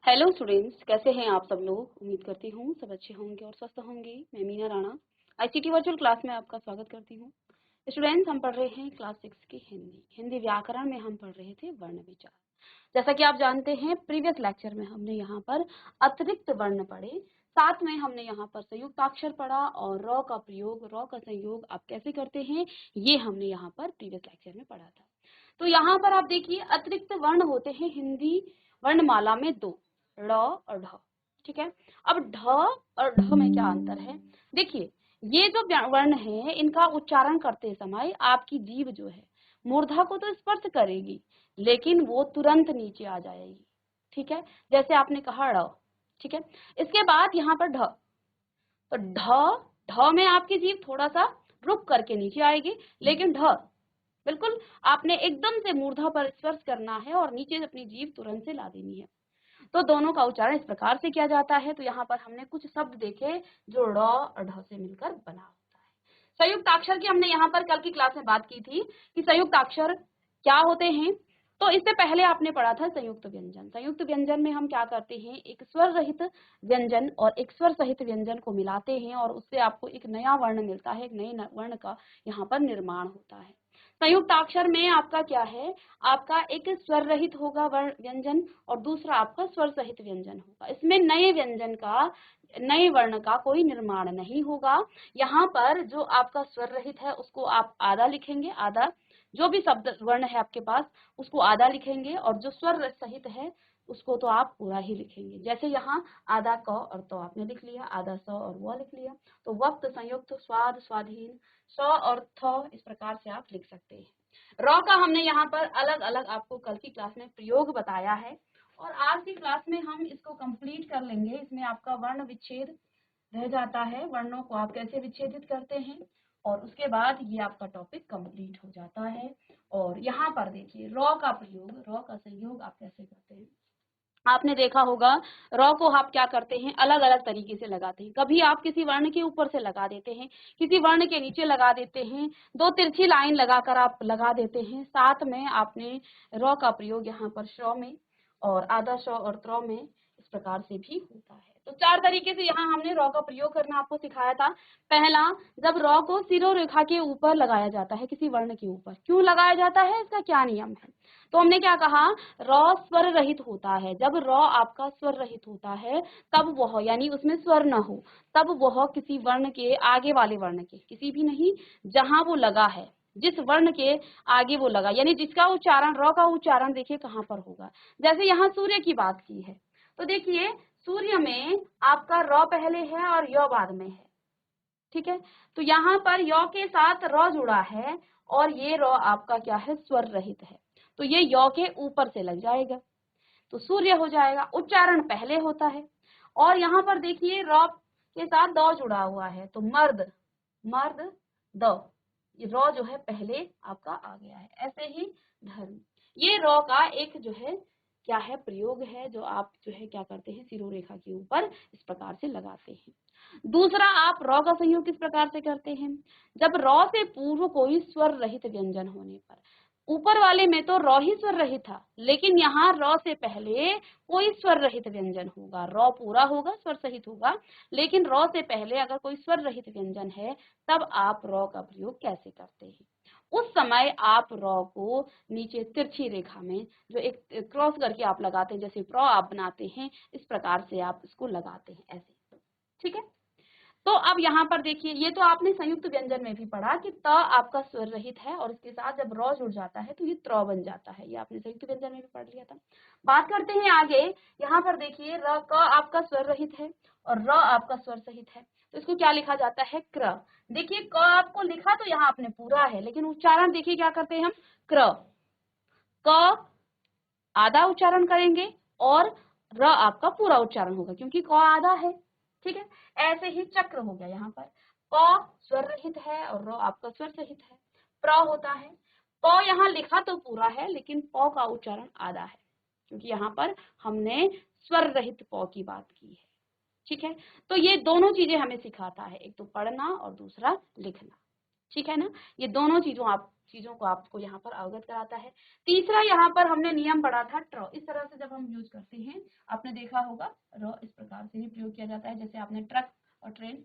Hello students, कैसे हैं आप सब लोग। उम्मीद करती हूँ सब अच्छे होंगे और स्वस्थ होंगे। मैं Meena Rana ICT virtual class में आपका स्वागत करती हूँ। स्टूडेंट्स, हम पढ़ रहे हैं क्लास 6 की हिंदी व्याकरण में हम पढ़ रहे थे वर्ण विचार। जैसा कि आप जानते हैं, प्रीवियस लेक्चर में हमने यहाँ पर अतिरिक्त वर्ण पढ़े, साथ में हमने यहाँ पर संयुक्ताक्षर पढ़ा और रॉ का प्रयोग, रॉ का संयोग आप कैसे करते हैं, ये हमने यहाँ पर प्रीवियस लेक्चर में पढ़ा था। तो यहाँ पर आप देखिए, अतिरिक्त वर्ण होते हैं हिंदी वर्णमाला में दो, ड़ और ढ। ठीक है। अब ढ और ढ में क्या अंतर है, देखिए ये जो वर्ण है इनका उच्चारण करते समय आपकी जीभ जो है मूर्धा को तो स्पर्श करेगी, लेकिन वो तुरंत नीचे आ जाएगी। ठीक है, जैसे आपने कहा ड़। ठीक है, इसके बाद यहाँ पर ढ, तो ढ, ढ में आपकी जीभ थोड़ा सा रुक करके नीचे आएगी, लेकिन ढ बिल्कुल आपने एकदम से मूर्धा पर स्पर्श करना है और नीचे अपनी जीभ तुरंत से ला देनी है। तो दोनों का उच्चारण इस प्रकार से किया जाता है। तो यहाँ पर हमने कुछ शब्द देखे जो ड़ और ढ से मिलकर बना होता है। संयुक्ताक्षर की हमने यहाँ पर कल की क्लास में बात की थी कि संयुक्ताक्षर क्या होते हैं। तो इससे पहले आपने पढ़ा था संयुक्त व्यंजन। संयुक्त व्यंजन में हम क्या करते हैं, एक स्वर रहित व्यंजन और एक स्वर सहित व्यंजन को मिलाते हैं और उससे आपको एक नया वर्ण मिलता है, एक नए वर्ण का यहाँ पर निर्माण होता है। संयुक्ताक्षर में आपका क्या है, आपका एक स्वर रहित होगा व्यंजन और दूसरा आपका स्वर सहित व्यंजन होगा। इसमें नए व्यंजन का, नए वर्ण का कोई निर्माण नहीं होगा। यहाँ पर जो आपका स्वर रहित है उसको आप आधा लिखेंगे, आधा जो भी शब्द वर्ण है आपके पास उसको आधा लिखेंगे, और जो स्वर सहित है उसको तो आप पूरा ही लिखेंगे। जैसे यहाँ आधा क और तो आपने लिख लिया, आधा स और व लिख लिया। तो वक्त, संयुक्त, स्वाद, स्वाधीन, स और थ, इस प्रकार से आप लिख सकते हैं। रॉ का हमने यहाँ पर अलग अलग आपको कल की क्लास में प्रयोग बताया है और आज की क्लास में हम इसको कंप्लीट कर लेंगे। इसमें आपका वर्ण विच्छेद रह जाता है, वर्णों को आप कैसे विच्छेदित करते हैं, और उसके बाद ये आपका टॉपिक कंप्लीट हो जाता है। और यहाँ पर देखिए रॉ का प्रयोग, रॉ का संयोग आप कैसे करते हैं। आपने देखा होगा रॉ को आप क्या करते हैं, अलग अलग तरीके से लगाते हैं। कभी आप किसी वर्ण के ऊपर से लगा देते हैं, किसी वर्ण के नीचे लगा देते हैं, दो तिरछी लाइन लगाकर आप लगा देते हैं। साथ में आपने रॉ का प्रयोग यहाँ पर श में और आधा श और त्र में इस प्रकार से भी होता है। तो चार तरीके से यहाँ हमने रॉ का प्रयोग करना आपको सिखाया था। पहला, जब रॉ को शिरोरेखा के ऊपर लगाया जाता है, किसी वर्ण के ऊपर, क्यों लगाया जाता है, इसका क्या नियम है। तो हमने क्या कहा, रॉ स्वर रहित होता है। जब रॉ आपका स्वर रहित होता है तब वह, यानी उसमें स्वर न हो, तब वह किसी वर्ण के आगे वाले वर्ण के, किसी भी नहीं, जहां वो लगा है, जिस वर्ण के आगे वो लगा, यानी जिसका उच्चारण, रॉ का उच्चारण देखिए कहाँ पर होगा। जैसे यहाँ सूर्य की बात की है, तो देखिए सूर्य में आपका रॉ पहले है और य बाद में है। ठीक है, तो यहाँ पर य के साथ रॉ जुड़ा है और ये रॉ आपका क्या है, स्वर रहित है, तो ये य के ऊपर से लग जाएगा तो सूर्य हो जाएगा। उच्चारण पहले होता है। और यहाँ पर देखिए रॉ के साथ द जुड़ा हुआ है, तो मर्द, मर्द द, ये रॉ जो है पहले आपका आ गया है। ऐसे ही धर्म, ये रॉ का एक जो है क्या है, प्रयोग है, जो आप जो है क्या करते हैं, सिरोरेखा के ऊपर इस प्रकार से लगाते हैं। दूसरा, आप रॉ का संयोग किस प्रकार से करते हैं, जब रॉ से पूर्व कोई स्वर रहित व्यंजन होने पर, ऊपर वाले में तो रॉ ही स्वर रहित था, लेकिन यहाँ रॉ से पहले कोई स्वर रहित व्यंजन होगा, रॉ पूरा होगा, स्वर सहित होगा, लेकिन रॉ से पहले अगर कोई स्वर रहित व्यंजन है, तब आप रॉ का प्रयोग कैसे करते हैं। उस समय आप रॉ को नीचे तिरछी रेखा में जो एक क्रॉस करके आप लगाते हैं, जैसे प्र आप बनाते हैं, इस प्रकार से आप इसको लगाते हैं ऐसे। ठीक है, तो अब यहाँ पर देखिए, ये तो आपने संयुक्त व्यंजन में भी पढ़ा कि त आपका स्वर रहित है और इसके साथ जब रॉ जुड़ जाता है तो ये त्र बन जाता है, ये आपने संयुक्त व्यंजन में भी पढ़ लिया था। बात करते हैं आगे। यहाँ पर देखिए र क आपका स्वर रहित है और र आपका स्वर सहित है, तो इसको क्या लिखा जाता है, क्र। देखिए क आपको लिखा तो यहाँ आपने पूरा है, लेकिन उच्चारण देखिए क्या करते हैं हम, क्र, क आधा उच्चारण करेंगे और र आपका पूरा उच्चारण होगा, क्योंकि क आधा है। ठीक है, ऐसे ही चक्र हो गया। यहाँ पर क स्वर रहित है और र आपका स्वर सहित है, प्र होता है। प यहाँ लिखा तो पूरा है, लेकिन प का उच्चारण आधा है, क्योंकि यहाँ पर हमने स्वर रहित प की बात की है। ठीक है, तो ये दोनों चीजें हमें सिखाता है, एक तो पढ़ना और दूसरा लिखना। ठीक है ना। ये दोनों चीजों को आपको यहाँ पर अवगत कराता है। तीसरा यहाँ पर हमने नियम पढ़ा था ट्र, इस तरह से जब हम यूज करते हैं आपने देखा होगा र इस प्रकार से ही प्रयोग किया जाता है, जैसे आपने ट्रक और ट्रेन।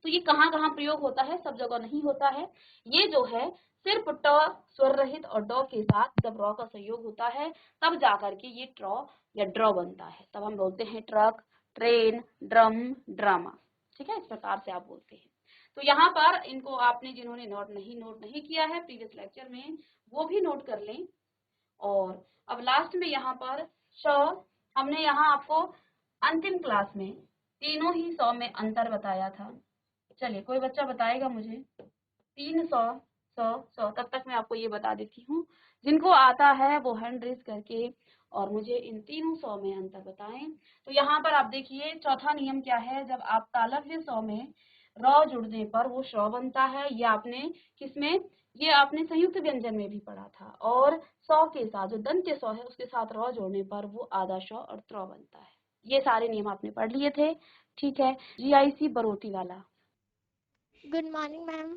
तो ये कहाँ कहाँ प्रयोग होता है, सब जगह नहीं होता है। ये जो है सिर्फ ट स्वर रहित और ड के साथ जब र का संयोग होता है तब जाकर के ये ट्र या ड्र बनता है, तब हम बोलते हैं ट्रक, ट्रेन, ड्रम, ड्रामा। ठीक है, इस प्रकार से आप बोलते हैं। तो यहाँ पर इनको आपने जिन्होंने नोट नहीं किया है प्रीवियस लेक्चर में, वो भी नोट कर लें। और अब लास्ट में यहाँ पर श, हमने यहाँ आपको अंतिम क्लास में तीनों ही सौ में अंतर बताया था। चलिए कोई बच्चा बताएगा मुझे 300 100 तब तक मैं आपको ये बता देती हूँ। जिनको आता है वो हैंड रेज करके और मुझे इन तीनों सौ में अंतर बताएं। तो यहाँ पर आप देखिए चौथा नियम क्या है, जब आप तालव्य सौ में र जुड़ने पर वो श बनता है। ये आपने किसमें, ये आपने संयुक्त व्यंजन में भी पढ़ा था। और सौ के साथ जो दंत्य सौ है उसके साथ र जोड़ने पर वो आधा श और त्र बनता है। ये सारे नियम आपने पढ़ लिए थे। ठीक है, GIC बरोती वाला। Good morning ma'am.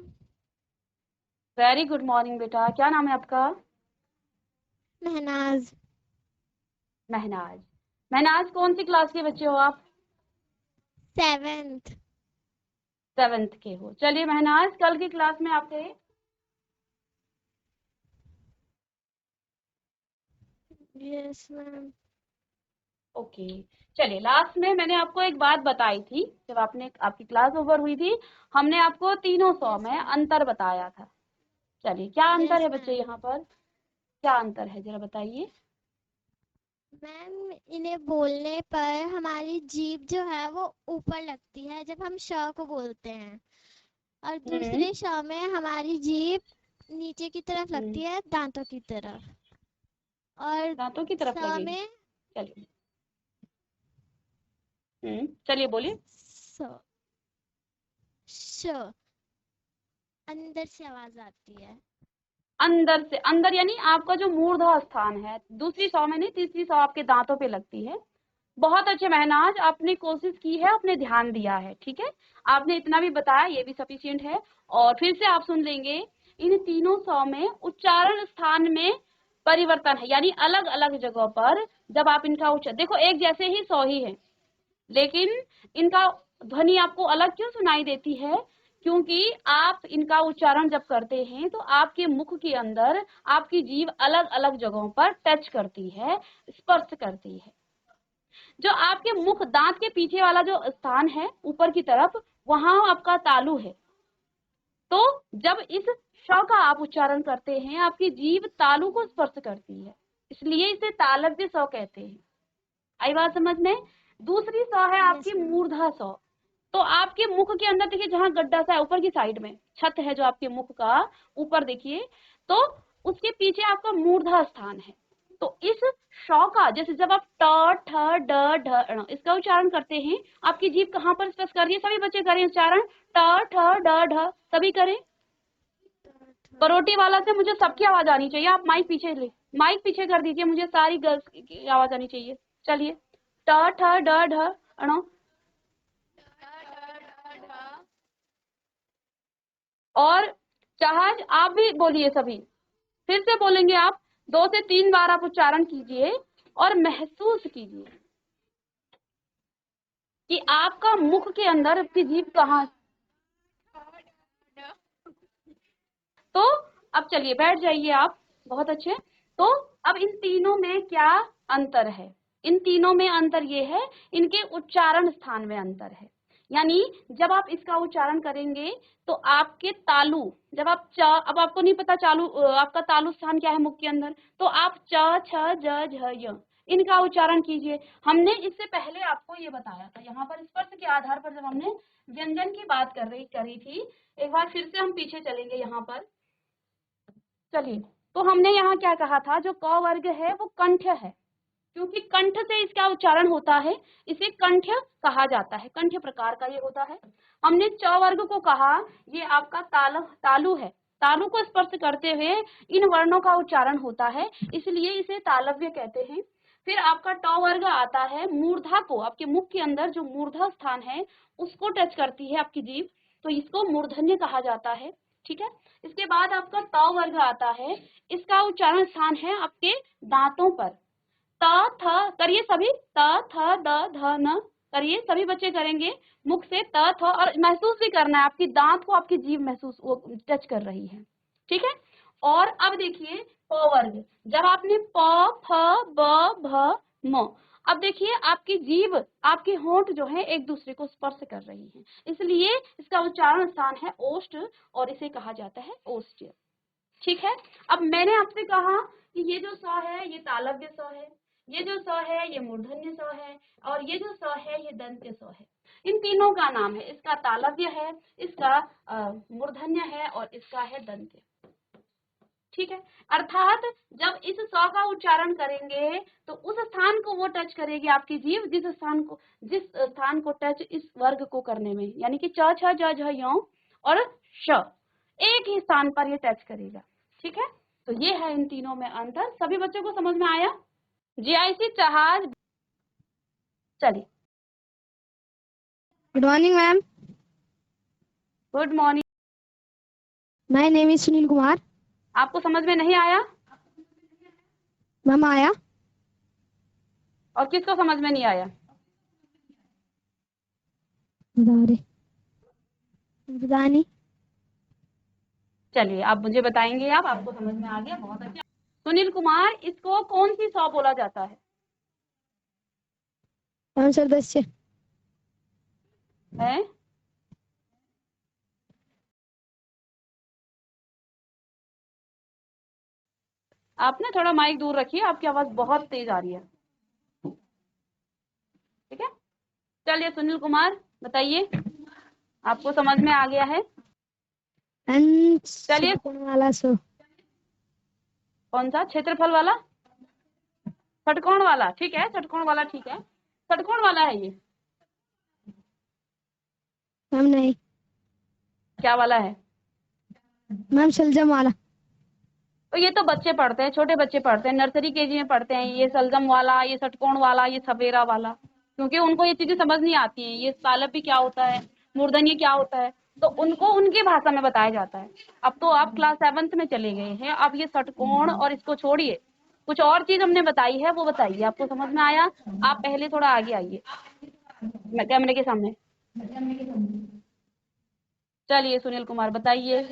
Very good morning बेटा, क्या नाम है आपका? महनाज। महनाज। महनाज कौन सी क्लास के बच्चे हो आप? 7th। 7th के हो। चलिए महनाज, कल की क्लास में आप गए? Yes ma'am. ओके। चलिए लास्ट में मैंने आपको एक बात बताई थी, जब आपकी क्लास ओवर हुई थी, हमने आपको तीनों सौ यस में मैम। अंतर बताया था। चलिए क्या अंतर है यस बच्चे मैम। यहाँ पर, क्या अंतर है जरा बताइए। मैम इन्हें बोलने पर हमारी जीभ जो है वो ऊपर लगती है जब हम श को बोलते हैं, और हम्म दूसरे श में हमारी जीभ नीचे की तरफ हम्म, लगती है, दांतों की तरफ। और दांतों की तरफ स लगेगी। में चलिए चलिए बोलिए। स श अंदर से आवाज आती है। अंदर से, अंदर यानी आपका जो मूर्धा स्थान है, दूसरी सौ में नहीं, तीसरी सौ आपके दांतों पे लगती है। बहुत अच्छे महनाज, आपने कोशिश की है, आपने ध्यान दिया है। ठीक है, आपने इतना भी बताया, ये भी सफिशिएंट है। और फिर से आप सुन लेंगे, इन तीनों सौ में उच्चारण स्थान में परिवर्तन है, यानी अलग अलग जगह पर जब आप इनका उच्चारण देखो, एक जैसे ही सौ ही है, लेकिन इनका ध्वनि आपको अलग क्यों सुनाई देती है? क्योंकि आप इनका उच्चारण जब करते हैं तो आपके मुख के अंदर आपकी जीभ अलग अलग जगहों पर टच करती है, स्पर्श करती है। जो आपके मुख दांत के पीछे वाला जो स्थान है ऊपर की तरफ, वहां आपका तालु है। तो जब इस श का आप उच्चारण करते हैं, आपकी जीभ तालु को स्पर्श करती है, इसलिए इसे तालव्य स कहते हैं। आई बात समझ में? दूसरी स है यस आपकी मैम। मूर्धा स। तो आपके मुख के अंदर देखिए, जहां गड्ढा सा है ऊपर की साइड में, छत है जो आपके मुख का ऊपर देखिए, तो उसके पीछे आपका मूर्धा स्थान है। तो इस श का, जैसे जब आप ट ठ ड ढ ण इसका उच्चारण करते हैं, आपकी जीभ कहाँ पर स्पर्श कर रही है? सभी बच्चे करें उच्चारण, ट ठ ड ढ, सभी करें। बरोटी वाला से मुझे सबकी आवाज आनी चाहिए। आप माइक पीछे ले, माइक पीछे कर दीजिए, मुझे सारी गर्ल्स की आवाज आनी चाहिए। चलिए, ट ठ ड ढ ण। और जहाज, आप भी बोलिए सभी, फिर से बोलेंगे आप, 2 से 3 बार आप उच्चारण कीजिए और महसूस कीजिए कि आपका मुख के अंदर आपकी जीभ कहाँ। तो अब चलिए बैठ जाइए आप, बहुत अच्छे। तो अब इन तीनों में क्या अंतर है? इन तीनों में अंतर ये है, इनके उच्चारण स्थान में अंतर है। यानी जब आप इसका उच्चारण करेंगे तो आपके तालु, जब आप च, अब आपको नहीं पता आपका तालु स्थान क्या है मुख के अंदर, तो आप च छ ज झ य इनका उच्चारण कीजिए। हमने इससे पहले आपको ये बताया था, यहाँ पर स्पर्श के आधार पर जब हमने व्यंजन की बात करी थी। एक बार फिर से हम पीछे चलेंगे यहाँ पर। चलिए, तो हमने यहाँ क्या कहा था, जो क वर्ग है वो कंठ है, क्योंकि कंठ से इसका उच्चारण होता है, इसे कंठ कहा जाता है, कंठ प्रकार का ये होता है। हमने च वर्ग को कहा, ये आपका तालु है, तालु को स्पर्श करते हुए इन वर्णों का उच्चारण होता है, इसलिए इसे तालव्य कहते हैं। फिर आपका ट वर्ग आता है, मूर्धा को, आपके मुख के अंदर जो मूर्धा स्थान है उसको टच करती है आपकी जीभ, तो इसको मूर्धन्य कहा जाता है। ठीक है। इसके बाद आपका त वर्ग आता है, इसका उच्चारण स्थान है आपके दांतों पर। त थ करिए सभी, त थ द ध न करिए, सभी बच्चे करेंगे मुख से त थ, और महसूस भी करना है, आपकी दांत को आपकी जीभ महसूस वो टच कर रही है, ठीक है। और अब देखिए प वर्ग, जब आपने प फ ब भ म, अब देखिए आपकी जीभ, आपके होंठ जो है एक दूसरे को स्पर्श कर रही है, इसलिए इसका उच्चारण स्थान है ओष्ठ और इसे कहा जाता है ओष्ठ्य, ठीक है। अब मैंने आपसे कहा कि ये जो स है ये तालव्य स है, ये जो स है ये मूर्धन्य स है, और ये जो स है ये दंत्य स है। इन तीनों का नाम है, इसका तालव्य है, इसका मूर्धन्य है और इसका है दंत्य, ठीक है। अर्थात जब इस स का उच्चारण करेंगे तो उस स्थान को वो टच करेगी आपकी जीभ जिस स्थान को टच इस वर्ग को करने में, यानी कि च छ ज झ य और श, एक ही स्थान पर ये टच करेगा, ठीक है। तो ये है इन तीनों में अंतर। सभी बच्चों को समझ में आया? जीआईसी जहाज, चलिए। Good morning ma'am. Good morning. My name is Sunil Kumar. आपको समझ में नहीं आया? मैम आया। और किसको समझ में नहीं आया? बता नहीं। चलिए आप मुझे बताएंगे, आप आपको समझ में आ गया, बहुत अच्छा। सुनील कुमार, इसको कौन सी सौ बोला जाता है? आंसर दस्य है आप ना थोड़ा माइक दूर रखिए, आपकी आवाज बहुत तेज आ रही है, ठीक है। चलिए सुनील कुमार बताइए, आपको समझ में आ गया है? चलिए। वाला सो कौन सा क्षेत्रफल वाला? षटकोण वाला, ठीक है, षटकोण वाला, ठीक है, षटकोण वाला है ये। मैम नहीं। क्या वाला है? मैम सलजम वाला। तो ये तो बच्चे पढ़ते हैं, छोटे बच्चे पढ़ते हैं, नर्सरी केजी में पढ़ते हैं, ये सलजम वाला, ये षटकोण वाला, ये सफेरा वाला, क्योंकि उनको ये चीजें समझ नहीं आती हैं, ये तालव्य क्या होता है, मूर्धन्य क्या होता है, तो उनको उनकी भाषा में बताया जाता है। अब तो आप क्लास 7th में चले गए हैं, अब ये षटकोण और इसको छोड़िए, कुछ और चीज हमने बताई है वो बताइए, आपको समझ में आया? आप पहले थोड़ा आगे आइए कैमरे के सामने। चलिए सुनील कुमार बताइए,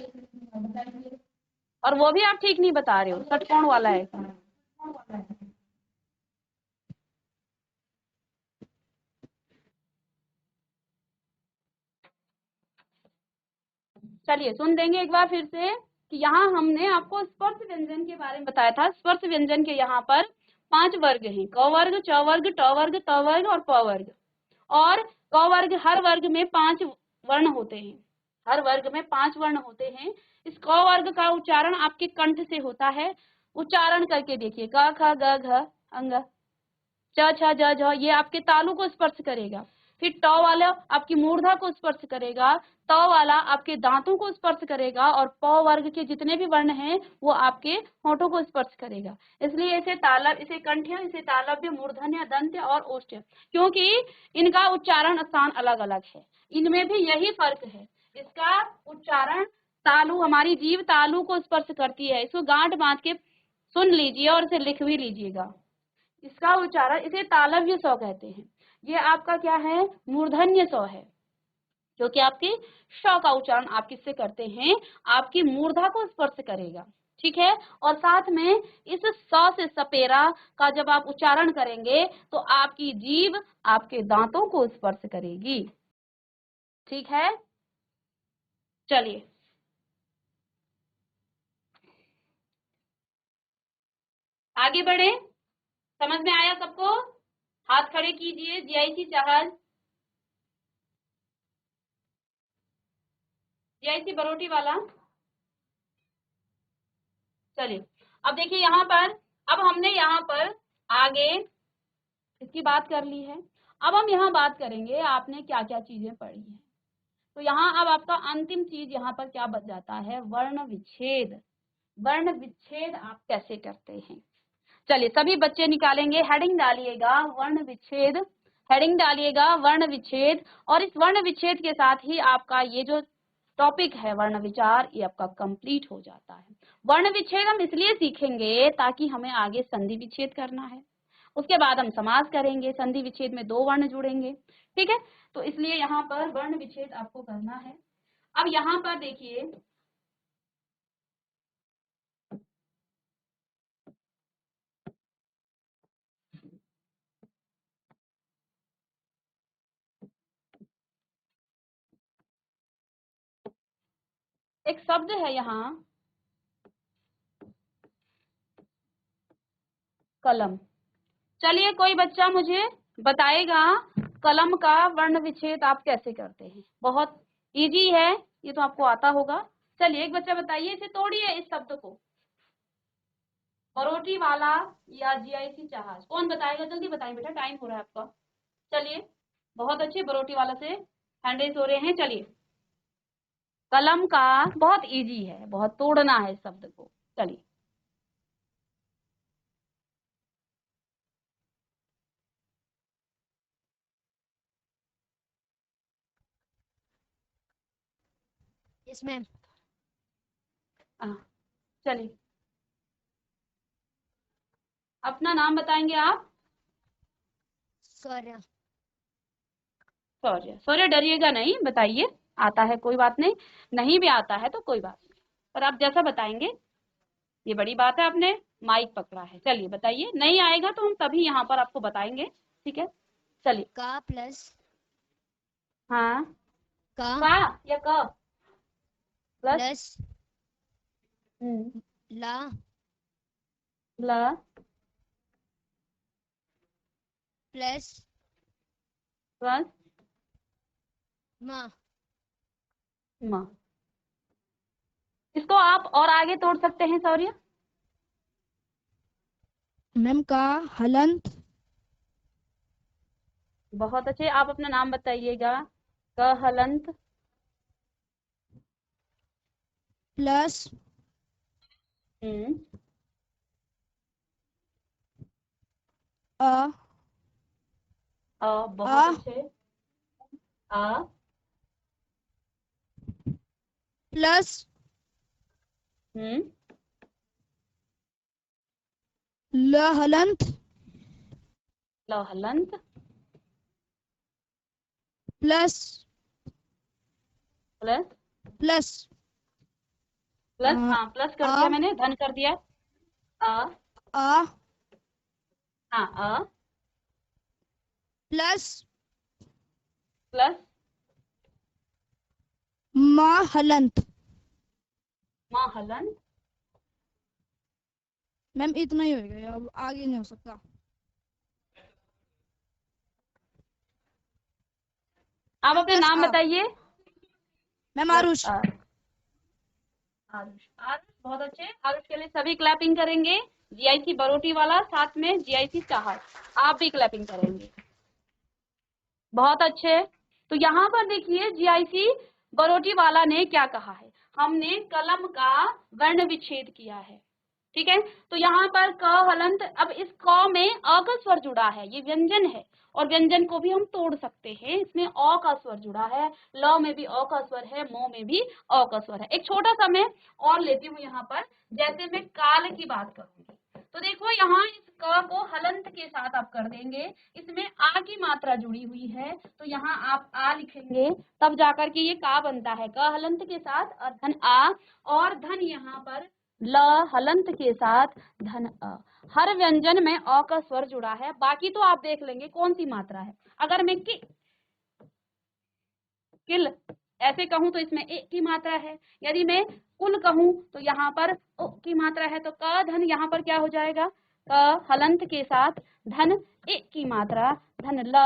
और वो भी आप ठीक नहीं बता रहे हो, षटकोण वाला है। चलिए सुन देंगे एक बार फिर से कि यहाँ हमने आपको स्पर्श व्यंजन के बारे में बताया था। स्पर्श व्यंजन के यहाँ पर 5 वर्ग हैं, क वर्ग, च वर्ग, ट वर्ग, त वर्ग और प वर्ग। और क वर्ग, हर वर्ग में 5 वर्ण होते हैं, हर वर्ग में 5 वर्ण होते हैं। इस क वर्ग का उच्चारण आपके कंठ से होता है, उच्चारण करके देखिए, क ख ग घ अंग, च छ ज झ, ये आपके तालु को स्पर्श करेगा। फिर ट वाला आपकी मूर्धा को स्पर्श करेगा, त वाला आपके दांतों को स्पर्श करेगा, और प वर्ग के जितने भी वर्ण हैं वो आपके होठों को स्पर्श करेगा। इसलिए इसे कंठ्य, इसे तालव्य, मूर्धन्य, दंत्य और ओष्ठ्य, क्योंकि इनका उच्चारण स्थान अलग अलग है। इनमें भी यही फर्क है, इसका उच्चारण तालु, हमारी जीभ तालु को स्पर्श करती है। इसको गांठ बांध के सुन लीजिए और इसे लिख भी लीजिएगा। इसका उच्चारण, इसे तालव्य स कहते हैं। ये आपका क्या है? मूर्धन्य स है, जो कि आपकी श का उच्चारण आप किससे करते हैं? आपकी मूर्धा को स्पर्श करेगा, ठीक है। और साथ में इस स से सपेरा का जब आप उच्चारण करेंगे तो आपकी जीभ आपके दांतों को स्पर्श करेगी, ठीक है। चलिए आगे बढ़े, समझ में आया सबको? हाथ खड़े कीजिए, जीआईसी जहाज, जीआईसी बरोटी वाला। चलिए अब देखिए यहाँ पर, अब हमने यहाँ पर आगे इसकी बात कर ली है। अब हम यहाँ बात करेंगे आपने क्या क्या चीजें पढ़ी हैं। तो यहाँ अब आपका अंतिम चीज यहाँ पर क्या बच जाता है? वर्ण विच्छेद। वर्ण विच्छेद आप कैसे करते हैं? चलिए सभी बच्चे निकालेंगे, हेडिंग डालिएगा वर्ण विच्छेद, हेडिंग डालिएगा वर्ण विच्छेद, और इस वर्ण विच्छेद के साथ ही आपका ये जो टॉपिक है वर्ण विचार, ये आपका कंप्लीट हो जाता है। वर्ण विच्छेद हम इसलिए सीखेंगे ताकि हमें आगे संधि विच्छेद करना है, उसके बाद हम समास करेंगे, संधि विच्छेद में 2 वर्ण जुड़ेंगे, ठीक है। तो इसलिए यहाँ पर वर्ण विच्छेद आपको करना है। अब यहाँ पर देखिए, एक शब्द है यहाँ कलम। चलिए कोई बच्चा मुझे बताएगा कलम का वर्ण विच्छेद आप कैसे करते हैं। बहुत इजी है, ये तो आपको आता होगा। चलिए एक बच्चा बताइए, इसे तोड़िए इस शब्द को, बरोटी वाला या जीआईसी जहाज। कौन बताएगा, जल्दी बताएं बेटा, टाइम हो रहा है आपका। चलिए बहुत अच्छे, बरोटी वाला से हैंड रेज हो रहे हैं। चलिए कलम का बहुत इजी है, बहुत तोड़ना है इस शब्द को। चलिए इसमें चलिए अपना नाम बताएंगे आप। सौर्य। सौर्य। सौर्य डरिएगा नहीं, बताइए, आता है कोई बात नहीं, नहीं भी आता है तो कोई बात नहीं, पर आप जैसा बताएंगे, ये बड़ी बात है, आपने माइक पकड़ा है। चलिए बताइए, नहीं आएगा तो हम तभी यहाँ पर आपको बताएंगे, ठीक है। चलिए का प्लस हाँ, का का या क प्लस प्लस ला ल प्लस प्लस मा। म। इसको आप और आगे तोड़ सकते हैं सौर्य। मैम का हलंत बहुत अच्छे, आप अपना नाम बताइएगा। क हलंत प्लस अ बहुत अच्छे, अ प्लस ल हलंत ल हलंत प्लस प्लस प्लस प्लस, हाँ प्लस कर दिया मैंने, धन कर दिया। अ हाँ प्लस प्लस मा हलंत। मा हलंत। मैम इतना ही होगा, अब आगे नहीं हो सकता। आप अपने प्लस नाम बताइए। Ma'am plus Aarush. आरुष। आरुष बहुत अच्छे, आरुष के लिए सभी क्लैपिंग करेंगे। जीआईसी बरोटी वाला, साथ में जीआईसी चाहत, आप भी क्लैपिंग करेंगे। बहुत अच्छे। तो यहाँ पर देखिए जीआईसी बरोटी वाला ने क्या कहा है, हमने कलम का वर्ण विच्छेद किया है, ठीक है। तो यहाँ पर क हलंत, अब इस क में अ का स्वर जुड़ा है, ये व्यंजन है, और व्यंजन को भी हम तोड़ सकते हैं, इसमें अ का स्वर जुड़ा है, ल में भी अ का स्वर है, मो में भी अ का स्वर है। एक छोटा सा मैं और लेती हूँ यहाँ पर, जैसे मैं काल की बात करूंगी, तो देखो यहाँ इस क को हलंत के साथ आप कर देंगे, इसमें आ की मात्रा जुड़ी हुई है, तो यहाँ आप आ लिखेंगे, तब जाकर के ये का बनता है, क हलंत के साथ और धन आ, और धन यहाँ पर ल हलंत के साथ धन अ। हर व्यंजन में अ का स्वर जुड़ा है, बाकी तो आप देख लेंगे कौन सी मात्रा है। अगर मैं किल ऐसे कहूं तो इसमें ए की मात्रा है, यदि मैं कुल कहूं तो यहाँ पर उ की मात्रा है, तो क धन यहाँ पर क्या हो जाएगा, क हलंत के साथ धन ए की मात्रा, धन ल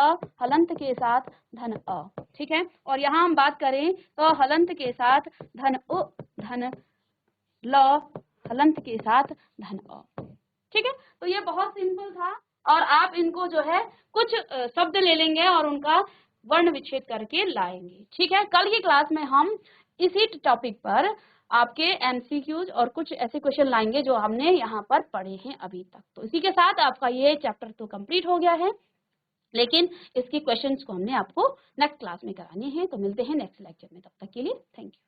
हलंत के साथ धन अ, ठीक है। और यहाँ हम बात करें क हलंत के साथ धन उ, धन ल हलंत के साथ धन अ, ठीक है। तो ये बहुत सिंपल था, और आप इनको जो है कुछ शब्द ले लेंगे और उनका वर्ण विच्छेद करके लाएंगे, ठीक है। कल की क्लास में हम इसी टॉपिक पर आपके एमसीक्यूज और कुछ ऐसे क्वेश्चन लाएंगे जो हमने यहाँ पर पढ़े हैं अभी तक। तो इसी के साथ आपका ये चैप्टर तो कंप्लीट हो गया है, लेकिन इसके क्वेश्चंस को हमने आपको नेक्स्ट क्लास में कराने हैं। तो मिलते हैं नेक्स्ट लेक्चर में, तब तक के लिए थैंक यू।